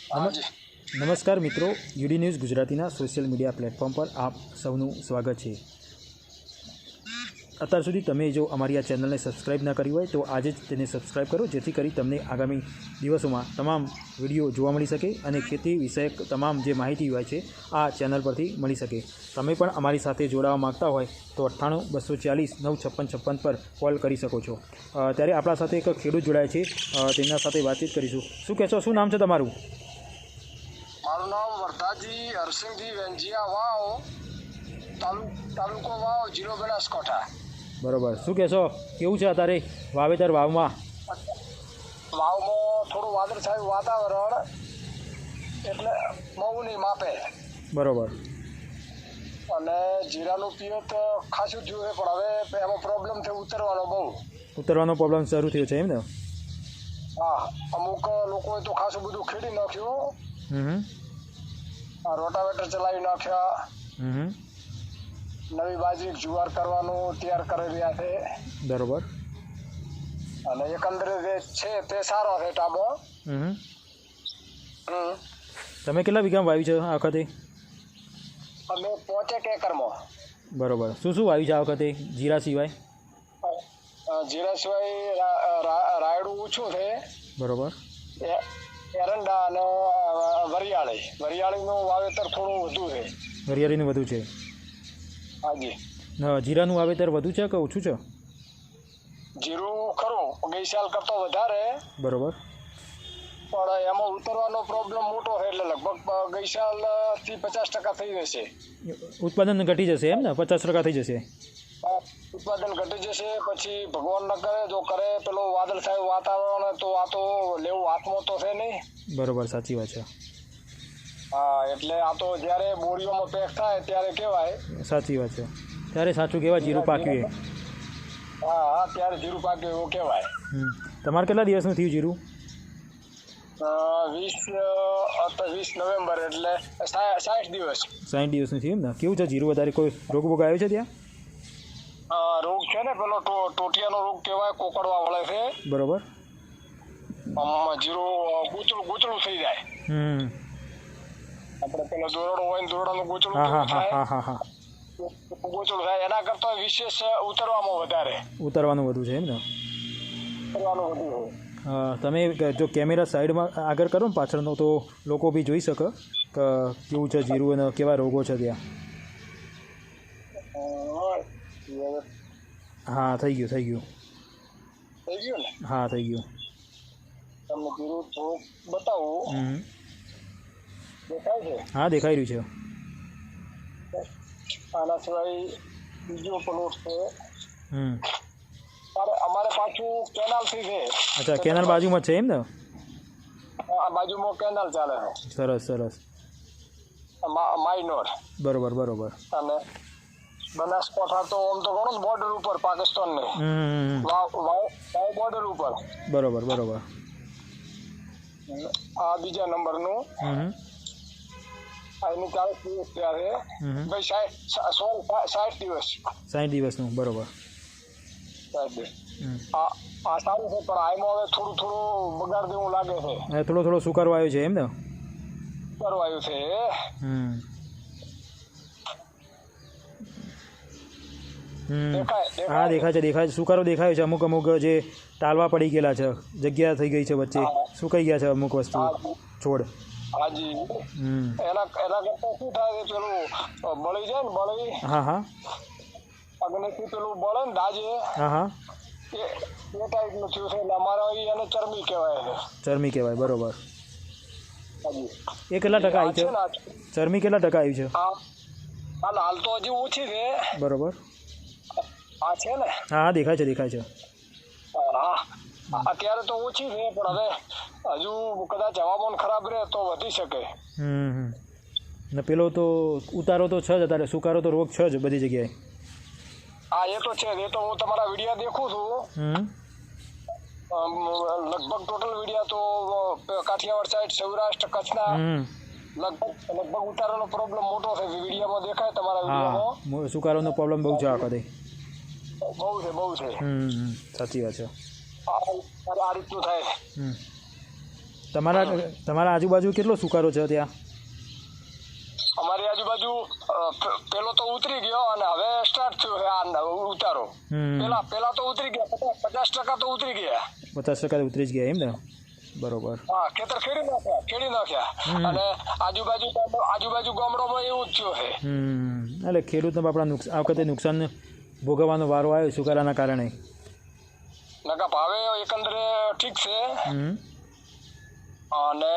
નમસ્કાર મિત્રો, UD news ગુજરાતીના સોશિયલ મીડિયા પ્લેટફોર્મ પર આપ સૌનું સ્વાગત છે। અત્યાર સુધી તમે જો અમારી આ ચેનલને સબસ્ક્રાઈબ ના કરી હોય તો આજે જ તેને સબસ્ક્રાઈબ કરો, જેથી કરી તમને આગામી દિવસોમાં તમામ વિડીયો જોવા મળી શકે અને ખેતી વિષયક તમામ જે માહિતી હોય છે આ ચેનલ પરથી મળી શકે। તમે પણ અમારી સાથે જોડાવા માગતા હોય તો 98 240 95656 પર કોલ કરી શકો છો। ત્યારે આપણા સાથે એક ખેડૂત જોડાય છે, તેમના સાથે વાતચીત કરીશું। શું કહેશો, શું નામ છે તમારું? મારું નામ વરદાજી હરસિંહજી વેંજીયા વાવ, તાલુકો વાવ, જિલ્લો બનાસકાંઠા। બરાબર, શું કહેશો, કેવું છે અત્યારે વાવેતર? વાવમાં થોડું વાદળછાયું વાતાવરણ, એટલે બહુ નહીં માપે। બરાબર, અને જીરાનું પિયત ખાસું થયું છે, પણ હવે એમાં પ્રોબ્લેમ થયો ઉતરવાનો પ્રોબ્લેમ શરૂ થયો છે એમ ને? હા, અમુક લોકોએ તો ખાસું બધું ખેડી નાખ્યું, રોટાવેટર ચલાવી નાખ્યા, નવી બાજરી જુવાર કરવાનું તૈયાર કરી રહ્યા છે। બરોબર, અને એકંદરે જે છે તે સારો છે ટાબો। તમે કેટલા વીઘામાં વાવ્યું છે આ વખતે? અમે 5 એકરમાં। બરોબર, શું શું વાવ્યું છે આ વખતે જીરા સિવાય? જીરા સિવાય રાયડું ઓછું છે। બરોબર, એરંડા અને વરિયાળીનું વાવેતર થોડું વધુ છે। વરિયાળીનું વધુ છે? હાજી। જીરાનું વાવેતર વધુ છે કે ઓછું છે? જીરું ખરું, ગઈ સાલ કરતો વધારે। બરોબર, પણ એમાં ઉતરવાનો પ્રોબ્લેમ મોટો છે, એટલે લગભગ ગઈ સાલ થી 50% થઈ જશે। ઉત્પાદન ઘટી જશે એમ ને? 50% થઈ જશે ઉત્પાદન ઘટી જશે। પછી ભગવાન ન કરે, જો કરે પેલો વાદળછાયું વાતાવરણ, તો આ તો લેવું હાથમાં તો છે નહીં। બરોબર, સાચી વાત છે। હા, એટલે આ તો જ્યારે બોરીઓમાં પેક થાય ત્યારે કહેવાય। સાચી વાત છે, ત્યારે સાચું કહેવાય જીરું પાક્યું એ। હા, ત્યારે જીરું પાક્યું એવું કહેવાય। તમારે કેટલા દિવસનું થયું જીરું? 20 નવેમ્બર, એટલે 60 દિવસ। 60 દિવસનું થયું એમ ને? કેવું છે જીરું? વધારે કોઈ રોગ બોગ આવ્યો છે ત્યાં? રોગ છે ને, પેલો ટોટિયાનો રોગ કહેવાય, કોકડવા વળે છે। બરોબર, જીરું ગૂંચળું થઈ જાય। આપણે પેલો દોરડો હોય ને, દોરડાનું ગૂંચળું થાય, ગૂંચળું થાય, એના કરતા વિશેષ ઉતરવાનું વધુ છે એમ ને? ઉતરવાનું વધુ છે। તમે જો કેમેરા સાઈડમાં આગળ કરો ને પાછળનો, તો લોકો બી જોઈ શકે કે કેવું છે જીરું અને કેવા રોગો છે ત્યાં। હા, થઈ ગયું ને? હા, થઈ ગયું। તમને જીરું થોડુંક બતાવું, દેખાય છે? હા, દેખાઈ રહ્યું છે। આના સિવાય બીજો પ્લોટ છે, અમારે પાછું કેનાલ થી છે। અચ્છા, કેનાલ બાજુમાં છે એમ ને? આ બાજુમાં કેનાલ ચાલે છે। સરસ સરસ, માઇનોર। બરોબર બરોબર। અને બનાસકાંઠા તો આમ તો ઘણું બોર્ડર ઉપર પાકિસ્તાન ને, વાવ બોર્ડર ઉપર। બરોબર બરોબર। આ બીજા નંબરનું, એની 40 દિવસ ત્યારે ભાઈ 60 દિવસ। 60 દિવસનું, બરોબર। આ સારું છે, પણ આમાં હવે થોડું બગાડ જેવું લાગે છે। થોડો સુકારો આવ્યો છે એમ ને? સુકારો આવ્યો છે। હા, દેખાય છે, સુકારો દેખાયો છે। અમુક જે ટાલવા પડી ગયેલા છે, જગ્યા થઈ ગઈ છે વચ્ચે, સુકાઈ ગયા છે અમુક વસ્તુ, છોડ। હાજી, એના કરતા શું થાય, પેલું બળી જાય ને, બળી, હા, અગ્નિથી પેલું બળે ને દાજે, હા, એ ટાઈપનું થયું છે। એટલે અમારા એને ચરમી કહેવાય છે। ચરમી કહેવાય, બરોબર। એ કેટલા ટકા આવી છે ચરમી? કેટલા ટકા આવી છે? હાલ તો હજી ઓછી છે। બરોબર, આ છે ને? હા, દેખાય છે। હા, અત્યારે તો ઓછી છે, પણ હવે હજુ કદાચ હવામાન ખરાબ રહે તો વધી શકે। ને પેલો તો ઉતારો તો છે જ અત્યારે, સુકારો તો રોગ છે જ બધી જગ્યાએ। હા, એ તો છે। એ તો હું તમારા વિડીયો દેખું છું, લગભગ ટોટલ વિડીયો તો કાઠિયાવાડ સાઈડ, સૌરાષ્ટ્ર, કચ્છના લગભગ ઉતારાનો પ્રોબ્લેમ મોટો છે। વિડીયોમાં દેખાય તમારા વિડીયોમાં, સુકારોનો પ્રોબ્લેમ બહુ છે આ વખતે। બહુ છે। સાચી વાત છે। આ રીતનું થાય। તમારા આજુબાજુ કેટલો સુકારો છે ત્યાં? અમારી આજુબાજુ પેલો તો ઉતરી ગયો અને હવે સ્ટાર્ટ થયો છે આ ઉતારો. પેલા તો ઉતરી ગયા, 50% તો ઉતરી ગયા. 50% ઉતરી જ ગયા એમ ને? બરોબર. હા, ખેતર ખેડી નાખ્યા અને આજુબાજુ ગામડામાં એવું જ થયું છે. એટલે ખેડૂતને આપણા આ વખતે નુકસાન ભોગવવાનો વારો આવ્યો સુકારાના કારણે. નકા ભાવે એકંદરે ઠીક છે અને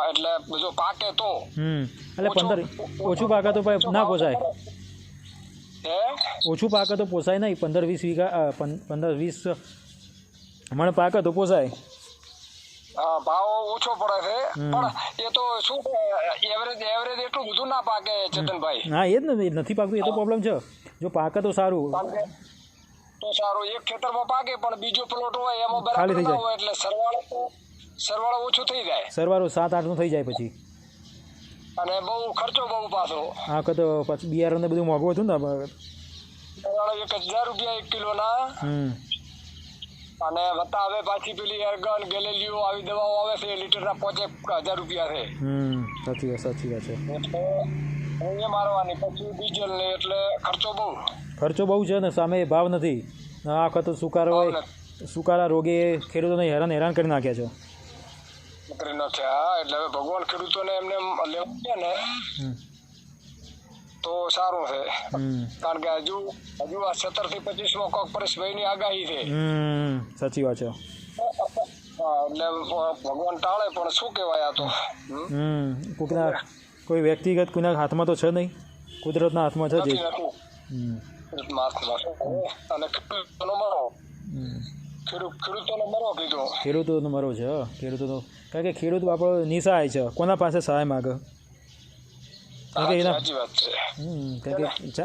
એટલે બધું પાકે તો એટલે 15 ઓછું પાકે તો ના પોસાય. ઓછું પાકે તો પોસાય નહીં. 15-20 વીઘા 15-20 મણ પાકે તો પોસાય. હા, ભાવ ઓછો પડે છે પણ એ તો શું એવરેજ એટલું બધું ના પાકે ચેતનભાઈ. હા, એ જ ને, નથી પાકતું એ તો પ્રોબ્લેમ છે. જો પાકે તો સારું. એક ખેતરમાં પાકે પણ બીજો પ્લોટ હોય એમાં બરાબર ના હોય એટલે સરવાળો ઓછું થઈ જાય. સરવાળો 7-8 નું થઈ જાય પછી અને બહુ ખર્ચો બહુ પાછો. હા, કે તો પછી બિયારણ ને બધું મોંઘું હતું ને. સરવાળો 1000 રૂપિયા 1 કિલોના અને વત્તા હવે પાછી પેલી એર્ગન ગેલેલિયો આવી દવાઓ આવે છે લીટરના 5000 રૂપિયા છે. સાચી વાત છે. એટલે એ મારવાની પછી ડીઝલ ને એટલે ખર્ચો બહુ છે ને સામે ભાવ નથી. આ વખત તો સુકારા રોગે ખેડૂતોને હેરાન કરી નાખ્યા છે. એટલે હવે ભગવાન ખેડૂતોને એમને લેવું છે ને તો સારું છે કારણ કે હજુ આ 17 થી 25 માં કોક પરેશભાઈની આગાહી છે. સાચી વાત છે. એટલે ભગવાન ટાળે પણ શું કહેવાય આ તો કોઈ વ્યક્તિગત કોઈના હાથમાં તો છે નહીં, કુદરતના હાથમાં છે જ. અને ખેડૂતોનો મરો છે. ખેડૂતોનો કારણ કે ખેડૂત આપણો નિસહાય છે. કોના પાસે સહાય માગે? કારણ કે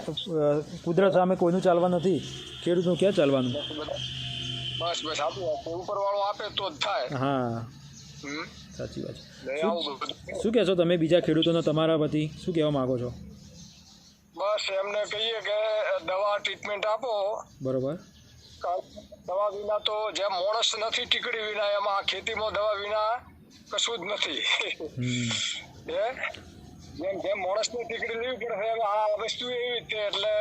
કુદરત સામે કોઈનું ચાલવા નથી, ખેડૂતનું ક્યાં ચાલવાનું? ઉપરવાળો આપે તો જ થાય. હા, સાચી વાત છે. શું કહેશો તમે બીજા ખેડૂતોને તમારા વતી શું કહેવા માંગો છો? બસ એમને કહીએ કે દવા ટ્રીટમેન્ટ આપો. બરોબર. દવા વિના તો જેમ માણસ નથી ટીકડી વિના એમાં ખેતીમાં દવા વિના કશું જ નથી. જેમ માણસને ટીકડી લેવી પડે આ વસ્તુ એવી છે. એટલે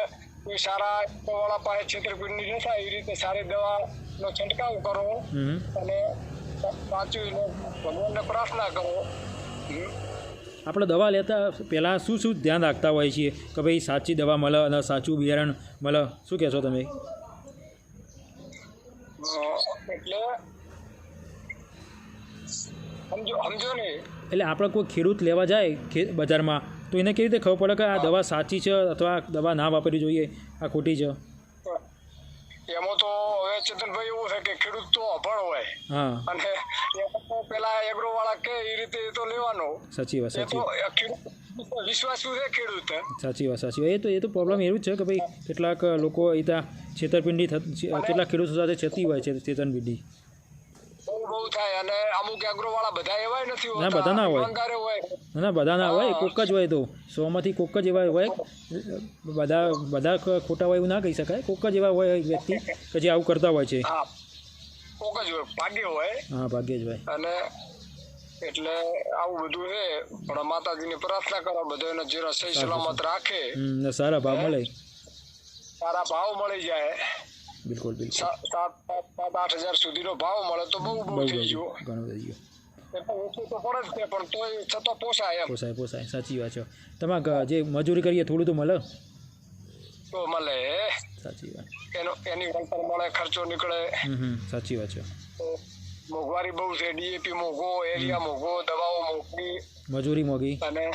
કોઈ સારા વાળા પાસે છેતરપિંડી ન થાય એ રીતે સારી દવાનો છંટકાવ કરો અને સાચવીને ભગવાનને પ્રાર્થના કરો. આપણે દવા લેતા પહેલાં શું ધ્યાન રાખતા હોય છીએ કે ભાઈ સાચી દવા મળે અને સાચું બિયારણ મળે? શું કહેશો તમે? એટલે સમજો ને, એટલે આપણે કોઈ ખેડૂત લેવા જાય બજારમાં તો એને કેવી રીતે ખબર પડે કે આ દવા સાચી છે અથવા આ દવા ના વાપરવી જોઈએ, આ ખોટી છે? એમાં તો હવે ચેતનભાઈ એવું છે કે ખેડૂત તો અભણ હોય અને પેલા એગ્રો વાળા કે એ રીતે તો લેવાનો. સાચી વાત. વિશ્વાસ છે ખેડૂત. સાચી વાત. એ તો પ્રોબ્લેમ એવું જ છે કે ભાઈ કેટલાક લોકો અહીંયા છેતરપિંડી કેટલાક ખેડૂતો સાથે થતી હોય છે છેતરપિંડી. બહુ થાય અને અમુક એગ્રો વાળા બધા એવા નથી હોતા. ના, બધા ના હોય. બધા ના હોય, કોક જ હોય. તો 100 માંથી કોક જ એવા હોય. બધા ખોટા હોય એવું ના કહી શકાય. કોક જ એવા હોય વ્યક્તિ કે જે આવું કરતા હોય છે. કોક જ હોય, ભાગ્ય હોય. હા, ભાગ્ય જ હોય. અને એટલે આવું બધું છે પણ માતાજીની પ્રાર્થના કરો બધો એનો જીરો સહી સલામત રાખે. સારા ભાવ મળે. સારા ભાવ મળી જાય. બિલકુલ. 7-8 હજાર સુધીનો ભાવ મળે તો બહુ થઈ ગયું. ઘણું થઈ ગયું. ઓછું તો પડે જ પણ તોય છતાં પોસાય. સાચી વાત છે. તમે જે મજૂરી કરીએ થોડું તો મળે. સાચી વાત. એની વળતર મળે, ખર્ચો નીકળે. સાચી વાત છે. મોંઘવારી બહુ છે. ડીએપી મોંઘો, એરિયા મોંઘો, દવાઓ મોંઘી, મજૂરી મોંઘી અને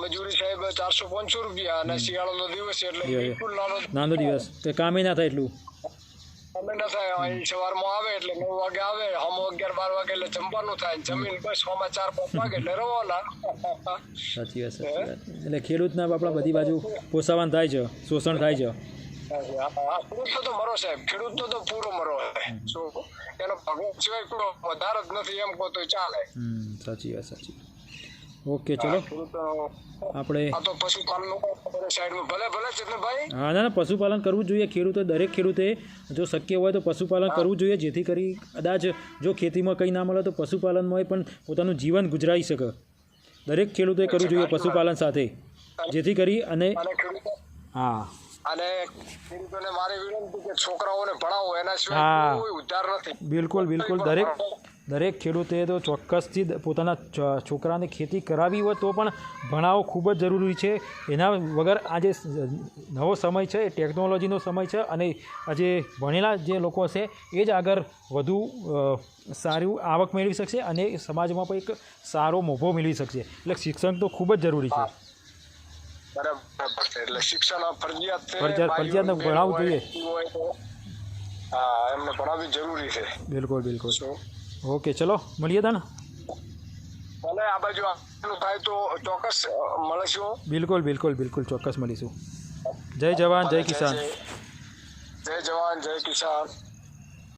મજૂરી સાહેબ 400-500 રૂપિયા અને શિયાળાનો દિવસ એટલે બિલકુલ નાનો દિવસ કે કામે ના થાય એટલું. કામે ના થાય. અહીં સવારમાં આવે એટલે 9 વાગે આવે, હમો 11-12 વાગે એટલે જમવાનું થાય. જમીન બસ 4-5 વાગે એટલે રવાના. સાચી વાત. એટલે ખેડૂતના આપણા બધી બાજુ પોસાવાન થાય છે, શોષણ થાય છે. ખેડૂત તો મરો સાહેબ, ખેડૂત તો પૂરો મરો. શું એનો ભગવાન સિવાય કોઈ વધારે જ નથી એમ કહો તો ચાલે. સાચી વાત. ઓકે ચલો ખેડૂતો આપણે આ તો પશુપાલનનું સાઈડમાં ભલે ચેતનભાઈ. હા ના પશુપાલન કરવું જોઈએ. દરેક ખેડૂતે જો શક્ય હોય તો પશુપાલન કરવું જોઈએ, જેથી કરી કદાચ જો ખેતીમાં કંઈ ના મળે તો પશુપાલનમાં પણ પોતાનું જીવન ગુજારી શકે. દરેક ખેડૂતોએ કરવું જોઈએ પશુપાલન સાથે, જેથી કરી અને હા અને ખેડૂતોને મારી વિનંતી કે છોકરાઓને ભણાવો, એના સિવાય કોઈ ઉદ્ધાર નથી. બિલકુલ દરેક ખેડૂતે તો ચોક્કસથી પોતાના છોકરાને ખેતી કરાવી હોય તો પણ ભણાવવો ખૂબ જ જરૂરી છે. એના વગર આજે નવો સમય છે, એ ટેકનોલોજીનો સમય છે, અને આજે ભણેલા જે લોકો છે એ જ આગળ વધુ સારું આવક મેળવી શકશે અને સમાજમાં પણ એક સારો મોભો મેળવી શકશે. એટલે શિક્ષણ તો ખૂબ જ જરૂરી છે. બરાબર છે. એટલે શિક્ષણ ફરજિયાત છે, ફરજિયાત ભણાવવું જોઈએ. હા, એમને ભણાવવી જરૂરી છે. બિલકુલ ઓકે ચલો મળીએ તાણ. ભલે આ બાજુ થાય તો ચોક્કસ મળીશું. બિલકુલ ચોક્કસ મળીશું. જય જવાન જય કિસાન. જય જવાન જય કિસાન.